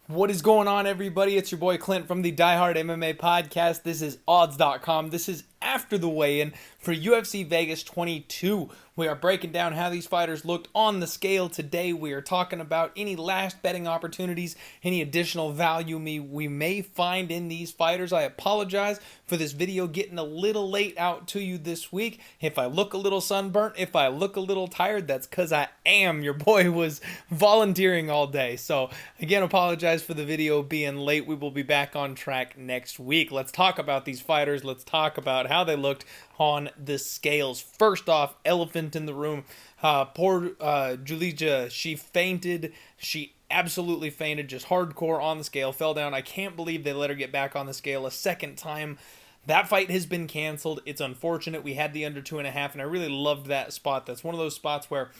What is going on, everybody? It's your boy Clint from the Die Hard MMA podcast. This is odds.com. This is after the weigh-in for UFC Vegas 22. We are breaking down how these fighters looked on the scale today. We are talking about any last betting opportunities, any additional value we may find in these fighters. I apologize for this video getting a little late out to you this week. If I look a little sunburnt, if I look a little tired, that's because I am. Your boy was volunteering all day. So again, apologize for the video being late. We will be back on track next week. Let's talk about these fighters. Let's talk about how they looked on the scales. First off, elephant in the room. Poor Julija, she fainted. She absolutely fainted, just hardcore on the scale, fell down. I can't believe they let her get back on the scale a second time. That fight has been canceled. It's unfortunate. We had the under 2.5, and I really loved that spot. That's one of those spots where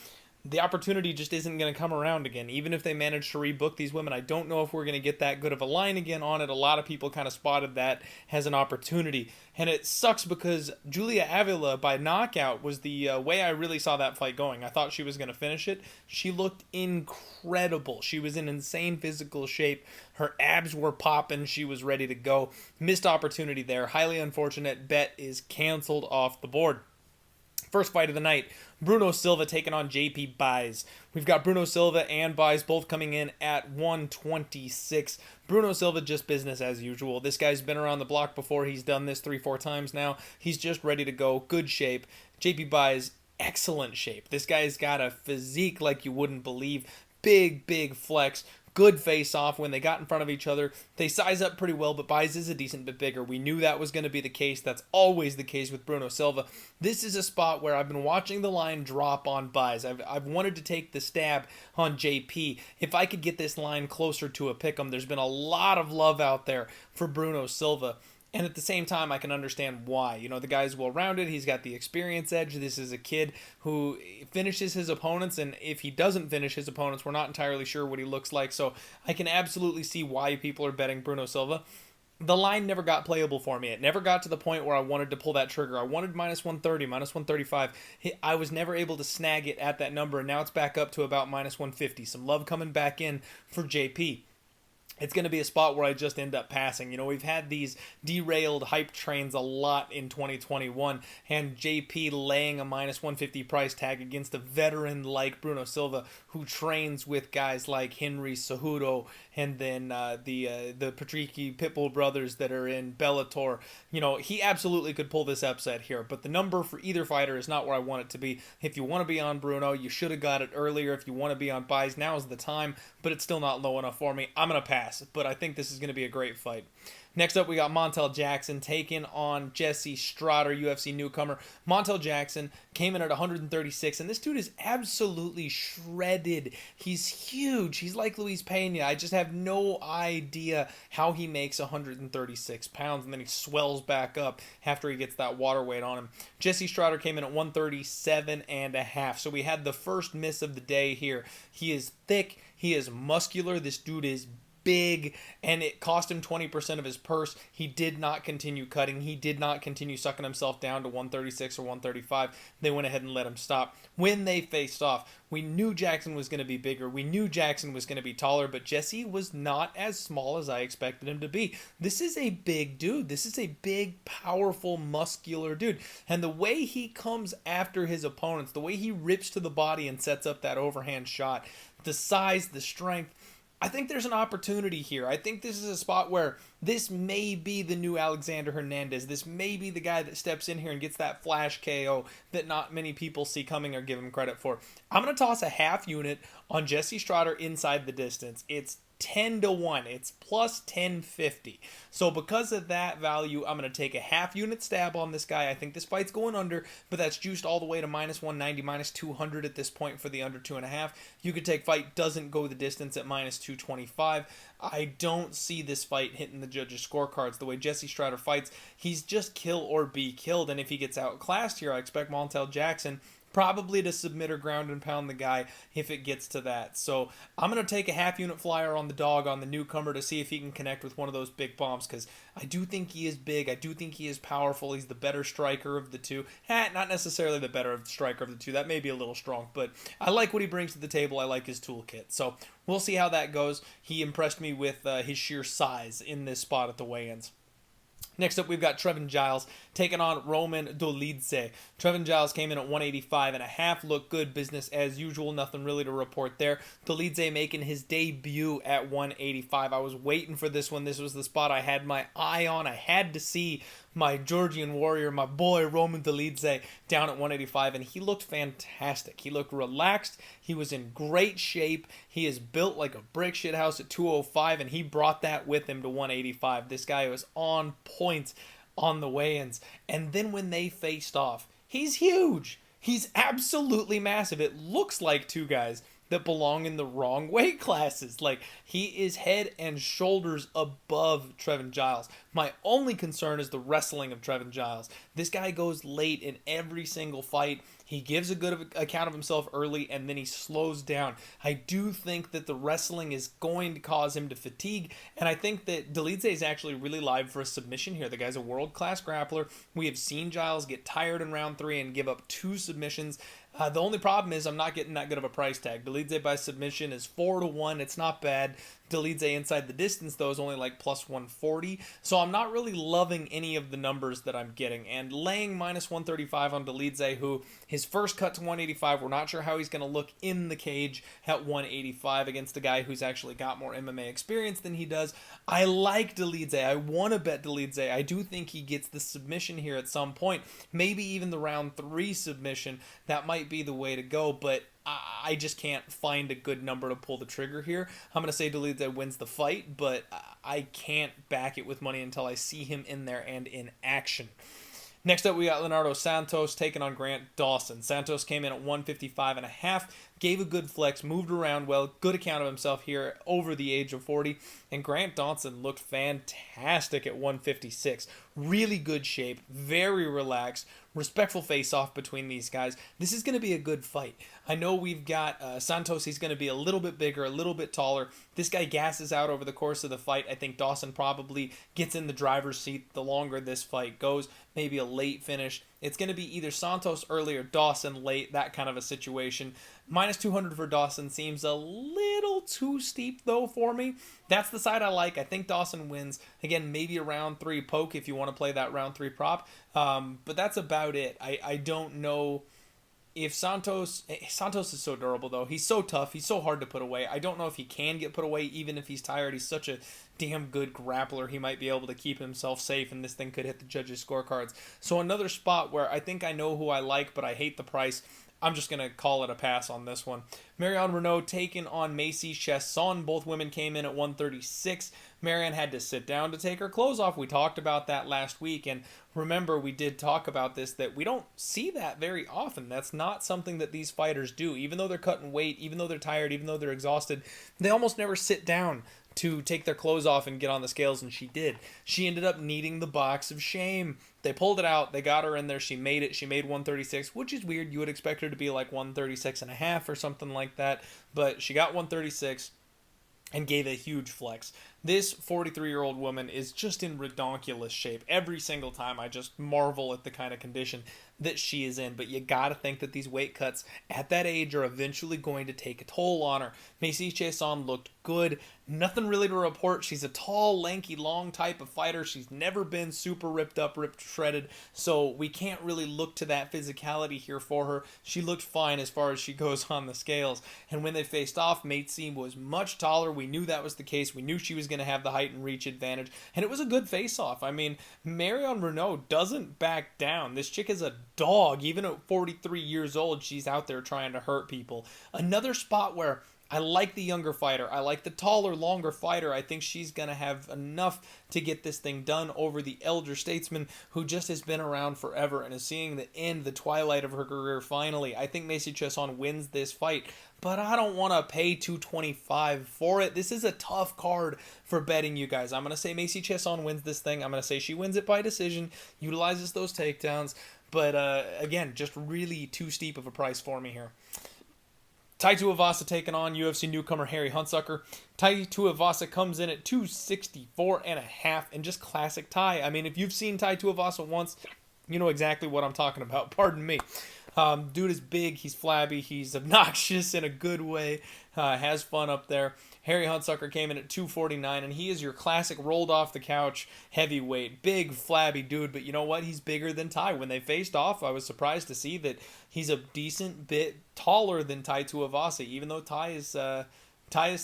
the opportunity just isn't going to come around again. Even if they manage to rebook these women, I don't know if we're going to get that good of a line again on it. A lot of people kind of spotted that as an opportunity. And it sucks because Julia Avila by knockout was the way I really saw that fight going. I thought she was going to finish it. She looked incredible. She was in insane physical shape. Her abs were popping. She was ready to go. Missed opportunity there. Highly unfortunate. Bet is canceled off the board. First fight of the night, Bruno Silva taking on JP Buys. We've got Bruno Silva and Buys both coming in at 126. Bruno Silva just business as usual. This guy's been around the block before. He's done this 3-4 times now. He's just ready to go. Good shape. JP Buys, excellent shape. This guy's got a physique like you wouldn't believe. Big flex. Good face-off when they got in front of each other. They size up pretty well, but Buys is a decent bit bigger. We knew that was going to be the case. That's always the case with Bruno Silva. This is a spot where I've been watching the line drop on Buys. I've wanted to take the stab on JP. If I could get this line closer to a pick'em, there's been a lot of love out there for Bruno Silva. And at the same time, I can understand why. You know, the guy's well-rounded. He's got the experience edge. This is a kid who finishes his opponents, and if he doesn't finish his opponents, we're not entirely sure what he looks like. So I can absolutely see why people are betting Bruno Silva. The line never got playable for me. It never got to the point where I wanted to pull that trigger. I wanted minus 130, minus 135. I was never able to snag it at that number, and now it's back up to about minus 150. Some love coming back in for JP. It's going to be a spot where I just end up passing. You know, we've had these derailed hype trains a lot in 2021, and JP laying a minus 150 price tag against a veteran like Bruno Silva, who trains with guys like Henry Cejudo, and then the Patricky Pitbull brothers that are in Bellator. You know, he absolutely could pull this upset here, but the number for either fighter is not where I want it to be. If you want to be on Bruno, you should have got it earlier. If you want to be on Buys, now is the time, but it's still not low enough for me. I'm going to pass. But I think this is going to be a great fight. Next up, we got Montel Jackson taking on Jesse Strader, UFC newcomer. Montel Jackson came in at 136, and this dude is absolutely shredded. He's huge. He's like Luis Pena. I just have no idea how he makes 136 pounds, and then he swells back up after he gets that water weight on him. Jesse Strader came in at 137.5, so we had the first miss of the day here. He is thick. He is muscular. This dude is big, and it cost him 20% of his purse. He did not continue cutting. He did not continue sucking himself down to 136 or 135. They went ahead and let him stop. When they faced off, we knew Jackson was going to be bigger. We knew Jackson was going to be taller, but Jesse was not as small as I expected him to be. This is a big dude. This is a big, powerful, muscular dude. And the way he comes after his opponents, the way he rips to the body and sets up that overhand shot, the size, the strength, I think there's an opportunity here. I think this is a spot where this may be the new Alexander Hernandez. This may be the guy that steps in here and gets that flash KO that not many people see coming or give him credit for. I'm going to toss a half unit on Jesse Strader inside the distance. It's 10-1. It's plus 1050. So because of that value, I'm going to take a half unit stab on this guy. I think this fight's going under, but that's juiced all the way to minus 190, minus 200 at this point for the under 2.5. You could take fight doesn't go the distance at minus 225. I don't see this fight hitting the judges' scorecards. The way Jesse Strader fights, he's just kill or be killed, and if he gets outclassed here, I expect Montel Jackson probably to submit or ground and pound the guy if it gets to that. So I'm going to take a half unit flyer on the dog, on the newcomer, to see if he can connect with one of those big bombs, because I do think he is big. I do think he is powerful. He's the better striker of the two. Not necessarily the better striker of the two. That may be a little strong, but I like what he brings to the table. I like his toolkit. So we'll see how that goes. He impressed me with his sheer size in this spot at the weigh-ins. Next up, we've got Trevin Giles taking on Roman Dolidze. Trevin Giles came in at 185.5. Looked good, business as usual. Nothing really to report there. Dolidze making his debut at 185. I was waiting for this one. This was the spot I had my eye on. I had to see my Georgian warrior, my boy Roman Dolidze, down at 185, and he looked fantastic. He looked relaxed. He was in great shape. He is built like a brick shit house at 205, and he brought that with him to 185. This guy was on point on the weigh-ins. And then when they faced off, he's huge. He's absolutely massive. It looks like two guys that belong in the wrong weight classes. Like, he is head and shoulders above Trevin Giles. My only concern is the wrestling of Trevin Giles. This guy goes late in every single fight. He gives a good account of himself early, and then he slows down. I do think that the wrestling is going to cause him to fatigue, and I think that Dolidze is actually really live for a submission here. The guy's a world-class grappler. We have seen Giles get tired in round 3 and give up 2 submissions. The only problem is I'm not getting that good of a price tag. Dolidze by submission is 4-1. It's not bad. Dolidze inside the distance, though, is only like plus 140. So I'm not really loving any of the numbers that I'm getting. And laying minus 135 on Dolidze, who his first cut to 185, we're not sure how he's going to look in the cage at 185 against a guy who's actually got more MMA experience than he does. I like Dolidze. I want to bet Dolidze. I do think he gets the submission here at some point. Maybe even the round 3 submission. That might be the way to go, but I just can't find a good number to pull the trigger here. I'm going to say Dolidze wins the fight, but I can't back it with money until I see him in there and in action. Next up, we got Leonardo Santos taking on Grant Dawson. Santos came in at 155.5, gave a good flex, moved around well, good account of himself here over the age of 40, and Grant Dawson looked fantastic at 156. Really good shape, very relaxed, respectful face-off between these guys. This is going to be a good fight. I know we've got Santos. He's going to be a little bit bigger, a little bit taller. This guy gasses out over the course of the fight. I think Dawson probably gets in the driver's seat the longer this fight goes. Maybe a late finish. It's going to be either Santos early or Dawson late, that kind of a situation. Minus 200 for Dawson seems a little too steep, though, for me. That's the side I like. I think Dawson wins. Again, maybe a round 3 poke if you want to play that round 3 prop. But that's about it. I don't know if Santos is so durable, though. He's so tough. He's so hard to put away. I don't know if he can get put away, even if he's tired. He's such a damn good grappler. He might be able to keep himself safe, and this thing could hit the judges' scorecards. So another spot where I think I know who I like, but I hate the price. I'm just going to call it a pass on this one. Marion Reneau taking on Macy Chiasson. Both women came in at 136. Marion had to sit down to take her clothes off. We talked about that last week, and remember, we did talk about this, that we don't see that very often. That's not something that these fighters do. Even though they're cutting weight, even though they're tired, even though they're exhausted, they almost never sit down to take their clothes off and get on the scales, and she did. She ended up needing the box of shame. They pulled it out. They got her in there. She made it. She made 136, which is weird. You would expect her to be like 136.5 or something like that, but she got 136 and gave a huge flex. This 43-year-old woman is just in redonkulous shape. Every single time I just marvel at the kind of condition that she is in. But you gotta think that these weight cuts at that age are eventually going to take a toll on her. Macy Chiasson looked good. Nothing really to report. She's a tall, lanky, long type of fighter. She's never been super ripped up, ripped, shredded. So we can't really look to that physicality here for her. She looked fine as far as she goes on the scales. And when they faced off, Macy was much taller. We knew that was the case. We knew she was going to have the height and reach advantage. And it was a good face-off. I mean, Marion Reneau doesn't back down. This chick is a dog. Even at 43 years old, she's out there trying to hurt people. Another spot where I like the younger fighter. I like the taller, longer fighter. I think she's going to have enough to get this thing done over the elder statesman who just has been around forever and is seeing the end, the twilight of her career finally. I think Macy Chiasson wins this fight, but I don't want to pay $225 for it. This is a tough card for betting, you guys. I'm going to say Macy Chiasson wins this thing. I'm going to say she wins it by decision, utilizes those takedowns. But again, just really too steep of a price for me here. Tuivasa taking on UFC newcomer Harry Hunsucker. Tuivasa comes in at 264.5 and just classic Ty. I mean, if you've seen Tuivasa once, you know exactly what I'm talking about. Pardon me. Dude is big, he's flabby, he's obnoxious in a good way, has fun up there. Harry Hunsucker came in at 249, and he is your classic rolled off the couch heavyweight. Big, flabby dude, but you know what? He's bigger than Ty. When they faced off, I was surprised to see that he's a decent bit taller than Tuivasa, even though Ty is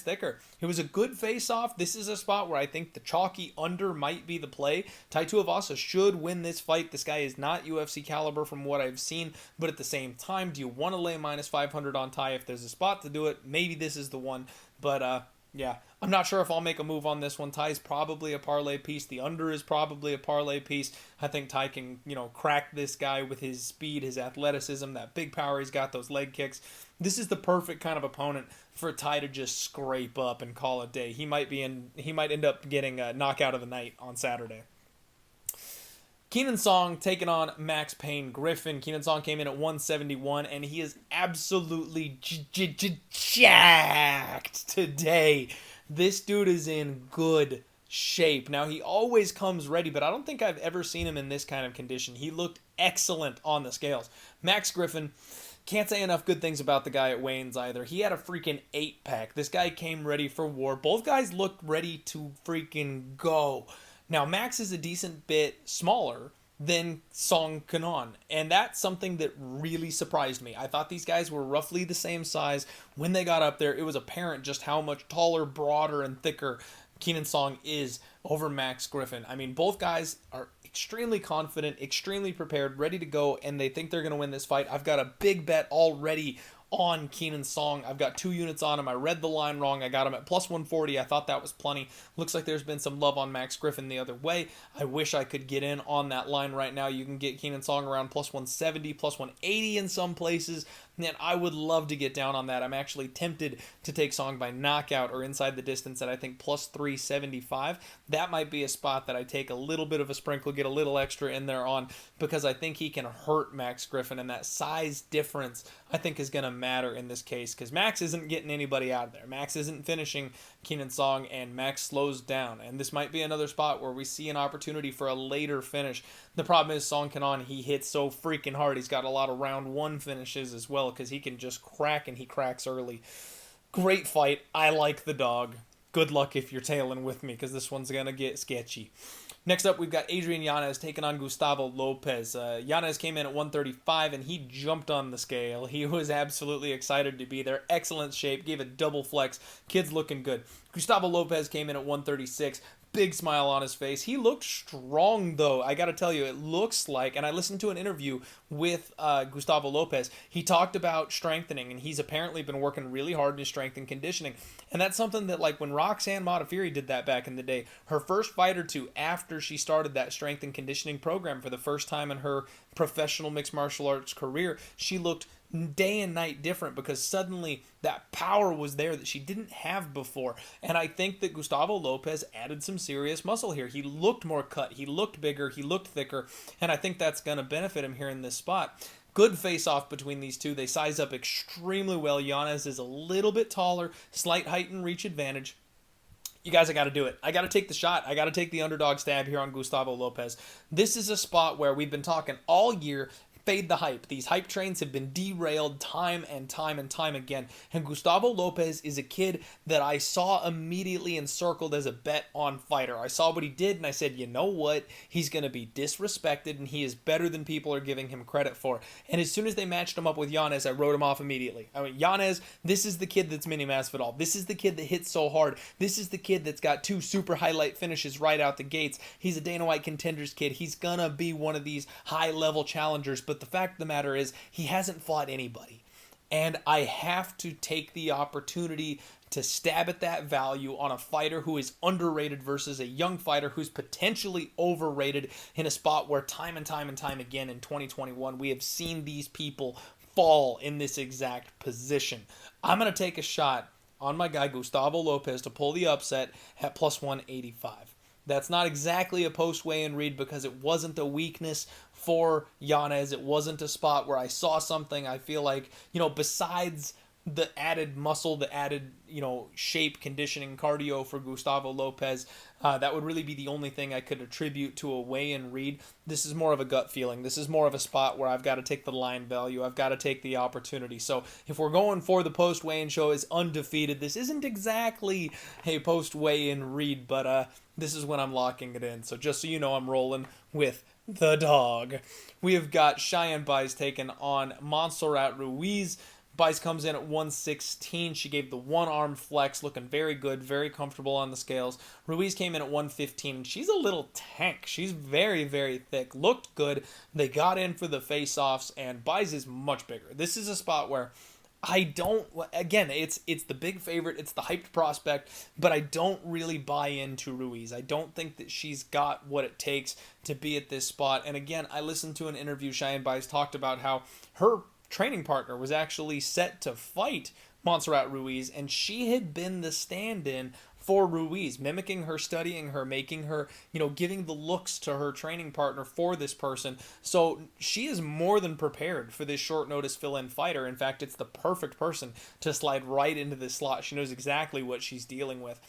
thicker. It was a good face-off. This is a spot where I think the chalky under might be the play. Tuivasa should win this fight. This guy is not UFC caliber from what I've seen, but at the same time, do you want to lay minus 500 on Ty? If there's a spot to do it, maybe this is the one. But yeah, I'm not sure if I'll make a move on this one. Ty is probably a parlay piece. The under is probably a parlay piece. I think Ty can, crack this guy with his speed, his athleticism, that big power he's got, those leg kicks. This is the perfect kind of opponent for Ty to just scrape up and call it day. He might end up getting a knockout of the night on Saturday. Kenan Song taking on Max Payne Griffin. Kenan Song came in at 171, and he is absolutely jacked today. This dude is in good shape. Now, he always comes ready, but I don't think I've ever seen him in this kind of condition. He looked excellent on the scales. Max Griffin, can't say enough good things about the guy at Wayne's either. He had a freaking 8-pack. This guy came ready for war. Both guys looked ready to freaking go. Now, Max is a decent bit smaller than Song Kenan, and that's something that really surprised me. I thought these guys were roughly the same size. When they got up there, it was apparent just how much taller, broader, and thicker Kenan Song is over Max Griffin. I mean, both guys are extremely confident, extremely prepared, ready to go, and they think they're going to win this fight. I've got a big bet already on Kenan Song. I've got 2 units on him. I read the line wrong. I got him at plus 140. I thought that was plenty. Looks like there's been some love on Max Griffin the other way. I wish I could get in on that line right now. You can get Kenan Song around plus 170, plus 180 in some places. Man, I would love to get down on that. I'm actually tempted to take Song by knockout or inside the distance at I think plus 375. That might be a spot that I take a little bit of a sprinkle, get a little extra in there on, because I think he can hurt Max Griffin, and that size difference I think is going to matter in this case, because Max isn't getting anybody out of there. Max isn't finishing Kenan Song, and Max slows down, and this might be another spot where we see an opportunity for a later finish. The problem is Song Kenan, he hits so freaking hard. He's got a lot of round 1 finishes as well, because he can just crack, and he cracks early. Great fight. I like the dog. Good luck if you're tailing with me, because this one's going to get sketchy. Next up, we've got Adrian Yanez taking on Gustavo Lopez. Yanez came in at 135, and he jumped on the scale. He was absolutely excited to be there. Excellent shape. Gave a double flex. Kid's looking good. Gustavo Lopez came in at 136. Big smile on his face. He looked strong, though. I got to tell you, it looks like, and I listened to an interview with Gustavo Lopez. He talked about strengthening, and he's apparently been working really hard in his strength and conditioning. And that's something that, like, when Roxanne Modafferi did that back in the day, her first fight or two after she started that strength and conditioning program for the first time in her professional mixed martial arts career, she looked day and night different, because suddenly that power was there that she didn't have before. And I think that Gustavo Lopez added some serious muscle here. He looked more cut, he looked bigger, he looked thicker, and I think that's going to benefit him here in this spot. Good face-off between these two. They size up extremely well. Yanez is a little bit taller, slight height and reach advantage. You guys, I got to do it. I got to take the shot. I got to take the underdog stab here on Gustavo Lopez. This is a spot where we've been talking all year. Fade the hype. These hype trains have been derailed time and time and time again. And Gustavo Lopez is a kid that I saw immediately encircled as a bet on fighter. I saw what he did and I said, you know what? He's going to be disrespected and he is better than people are giving him credit for. And as soon as they matched him up with Yanez, I wrote him off immediately. I mean, Yanez, this is the kid that's Mini Masvidal. This is the kid that hits so hard. This is the kid that's got 2 super highlight finishes right out the gates. He's a Dana White contenders kid. He's going to be one of these high-level challengers. But the fact of the matter is, he hasn't fought anybody. And I have to take the opportunity to stab at that value on a fighter who is underrated versus a young fighter who's potentially overrated in a spot where time and time and time again in 2021, we have seen these people fall in this exact position. I'm going to take a shot on my guy Gustavo Lopez to pull the upset at plus 185. That's not exactly a post-weigh-in read because it wasn't a weakness for Yanez. It wasn't a spot where I saw something. I feel like, besides the added muscle, the added, shape, conditioning, cardio for Gustavo Lopez, that would really be the only thing I could attribute to a weigh-in read. This is more of a gut feeling. This is more of a spot where I've got to take the line value. I've got to take the opportunity. So if we're going for the post-weigh-in show is undefeated, this isn't exactly a post-weigh-in read, but this is when I'm locking it in. So just so you know, I'm rolling with the dog. We have got Cheyanne Buys taking on Montserrat Ruiz. Buys comes in at 116. She gave the one-arm flex, looking very good, very comfortable on the scales. Ruiz came in at 115. She's a little tank. She's very, very thick. Looked good. They got in for the face-offs, and Buys is much bigger. This is a spot where it's the big favorite, it's the hyped prospect, but I don't really buy into Ruiz. I don't think that she's got what it takes to be at this spot. And again, I listened to an interview Cheyanne Buys talked about how her training partner was actually set to fight Montserrat Ruiz, and she had been the stand-in for Ruiz, mimicking her, studying her, making her, giving the looks to her training partner for this person. So she is more than prepared for this short notice fill-in fighter. In fact, it's the perfect person to slide right into this slot. She knows exactly what she's dealing with.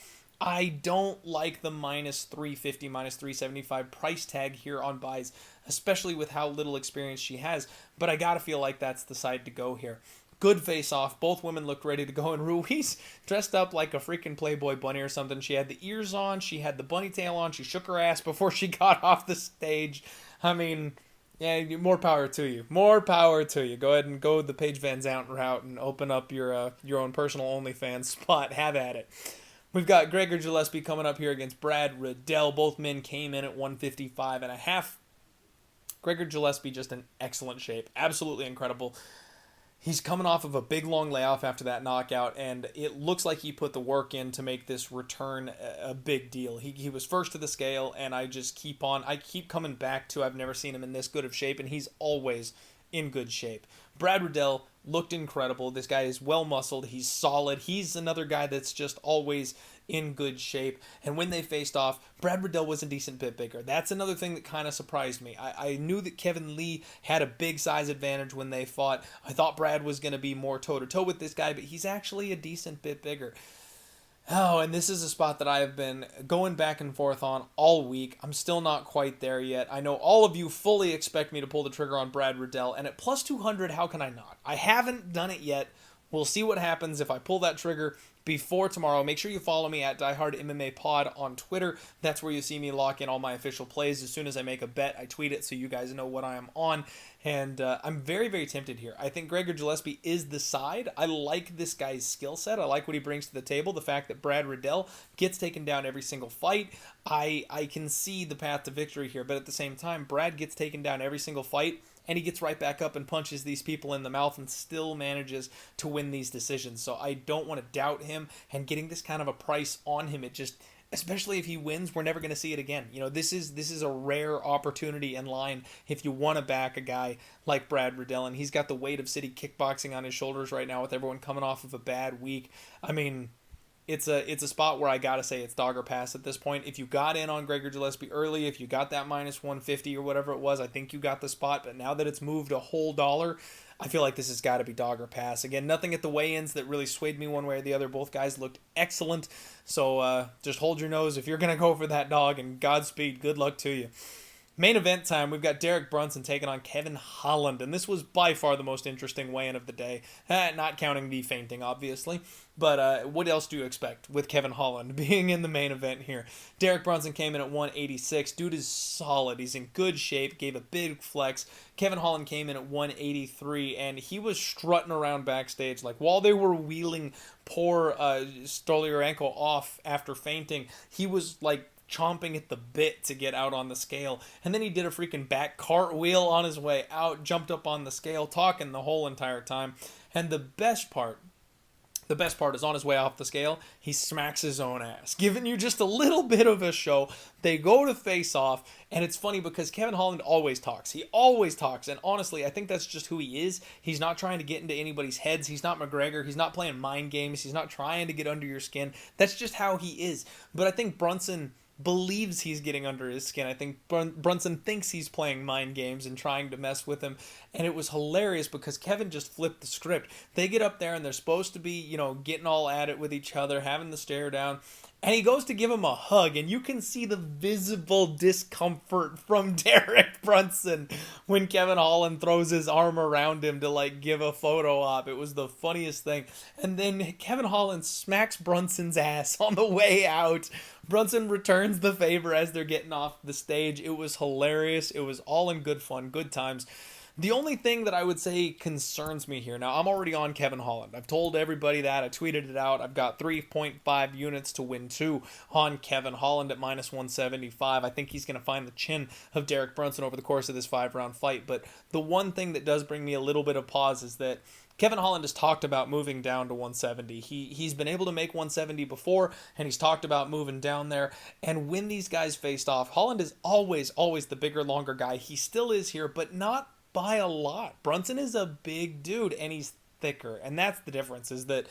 I don't like the minus 350, minus 375 price tag here on Buys, especially with how little experience she has, but I gotta feel like that's the side to go here. Good face-off. Both women looked ready to go, and Ruiz dressed up like a freaking Playboy bunny or something. She had the ears on. She had the bunny tail on. She shook her ass before she got off the stage. I mean, yeah, more power to you. More power to you. Go ahead and go the Paige Van Zandt route and open up your own personal OnlyFans spot. Have at it. We've got Gregor Gillespie coming up here against Brad Riddell. Both men came in at 155.5. Gregor Gillespie just in excellent shape. Absolutely incredible. He's coming off of a big, long layoff after that knockout, and it looks like he put the work in to make this return a big deal. He was first to the scale, and I keep coming back to I've never seen him in this good of shape, and he's always in good shape. Brad Riddell looked incredible. This guy is well-muscled. He's solid. He's another guy that's just always in good shape. And when they faced off, Brad Riddell was a decent bit bigger. That's another thing that kind of surprised me. I knew that Kevin Lee had a big size advantage when they fought. I thought Brad was going to be more toe-to-toe with this guy, but he's actually a decent bit bigger. Oh, and this is a spot that I have been going back and forth on all week. I'm still not quite there yet. I know all of you fully expect me to pull the trigger on Brad Riddell, and at plus 200, how can I not? I haven't done it yet. We'll see what happens if I pull that trigger before tomorrow. Make sure you follow me at Die Hard MMA Pod on Twitter. That's where you see me lock in all my official plays. As soon as I make a bet, I tweet it so you guys know what I am on. And I'm very, very tempted here. I think Gregor Gillespie is the side. I like this guy's skill set. I like what he brings to the table. The fact that Brad Riddell gets taken down every single fight. I can see the path to victory here. But at the same time, Brad gets taken down every single fight, and he gets right back up and punches these people in the mouth and still manages to win these decisions. So I don't want to doubt him, and getting this kind of a price on him, it just, especially if he wins, we're never going to see it again. This is a rare opportunity in line if you want to back a guy like Brad Riddell, and he's got the weight of city kickboxing on his shoulders right now with everyone coming off of a bad week. I mean, it's a spot where I gotta say it's dog or pass at this point. If you got in on Gregor Gillespie early, if you got that minus 150 or whatever it was, I think you got the spot. But now that it's moved a whole dollar, I feel like this has got to be dog or pass. Again, nothing at the weigh-ins that really swayed me one way or the other. Both guys looked excellent. So just hold your nose if you're going to go for that dog, and Godspeed. Good luck to you. Main event time, we've got Derek Brunson taking on Kevin Holland, and this was by far the most interesting weigh-in of the day, not counting the fainting, obviously. But what else do you expect with Kevin Holland being in the main event here? Derek Brunson came in at 186. Dude is solid. He's in good shape, gave a big flex. Kevin Holland came in at 183, and he was strutting around backstage. Like, while they were wheeling poor Stoliarenko off after fainting, he was, like, chomping at the bit to get out on the scale. And then he did a freaking back cartwheel on his way out, jumped up on the scale, talking the whole entire time. And the best part is on his way off the scale, he smacks his own ass, giving you just a little bit of a show. They go to face off, and it's funny because Kevin Holland always talks. He always talks, and honestly, I think that's just who he is. He's not trying to get into anybody's heads. He's not McGregor. He's not playing mind games. He's not trying to get under your skin. That's just how he is. But I think Brunson believes he's getting under his skin. I think Brunson thinks he's playing mind games and trying to mess with him. And it was hilarious because Kevin just flipped the script. They get up there and they're supposed to be, getting all at it with each other, having the stare down. And he goes to give him a hug, and you can see the visible discomfort from Derek Brunson when Kevin Holland throws his arm around him to, give a photo op. It was the funniest thing. And then Kevin Holland smacks Brunson's ass on the way out. Brunson returns the favor as they're getting off the stage. It was hilarious. It was all in good fun, good times. The only thing that I would say concerns me here, now I'm already on Kevin Holland. I've told everybody that. I tweeted it out. I've got 3.5 units to win 2 on Kevin Holland at minus 175. I think he's going to find the chin of Derek Brunson over the course of this 5-round fight. But the one thing that does bring me a little bit of pause is that Kevin Holland has talked about moving down to 170. He's been able to make 170 before, and he's talked about moving down there. And when these guys faced off, Holland is always the bigger, longer guy. He still is here, but not by a lot. Brunson is a big dude, and he's thicker. And that's the difference, is that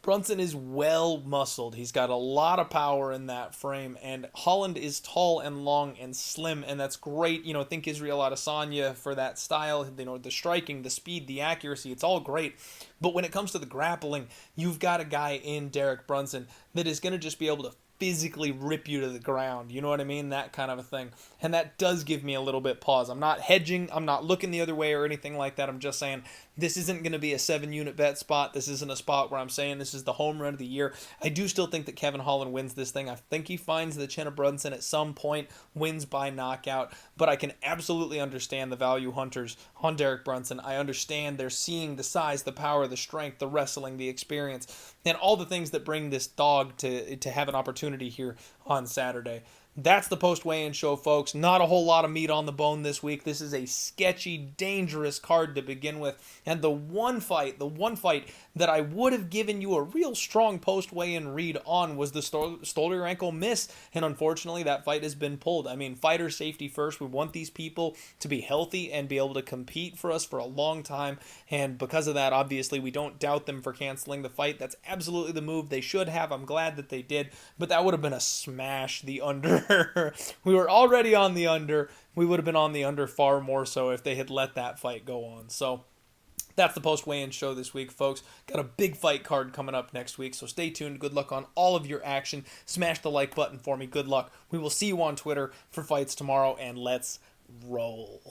Brunson is well muscled. He's got a lot of power in that frame, and Holland is tall and long and slim, and that's great. Think Israel Adesanya for that style. The striking, the speed, the accuracy, it's all great. But when it comes to the grappling, you've got a guy in Derek Brunson that is going to just be able to physically rip you to the ground. You know what I mean? That kind of a thing. And that does give me a little bit pause. I'm not hedging. I'm not looking the other way or anything like that. I'm just saying this isn't going to be a 7-unit bet spot. This isn't a spot where I'm saying this is the home run of the year. I do still think that Kevin Holland wins this thing. I think he finds the chin of Brunson at some point, wins by knockout. But I can absolutely understand the value hunters on Derek Brunson. I understand they're seeing the size, the power, the strength, the wrestling, the experience, and all the things that bring this dog to have an opportunity here on Saturday. That's the post-weigh-in show, folks. Not a whole lot of meat on the bone this week. This is a sketchy, dangerous card to begin with. And the one fight that I would have given you a real strong post-weigh-in read on was the Stoliarenko miss. And unfortunately, that fight has been pulled. I mean, fighter safety first. We want these people to be healthy and be able to compete for us for a long time. And because of that, obviously, we don't doubt them for canceling the fight. That's absolutely the move they should have. I'm glad that they did. But that would have been a smash, the under. We were already on the under. We would have been on the under far more so if they had let that fight go on. So that's the post-weigh-in show this week, folks. Got a big fight card coming up next week, so stay tuned. Good luck on all of your action. Smash the like button for me. Good luck. We will see you on Twitter for fights tomorrow, and let's roll.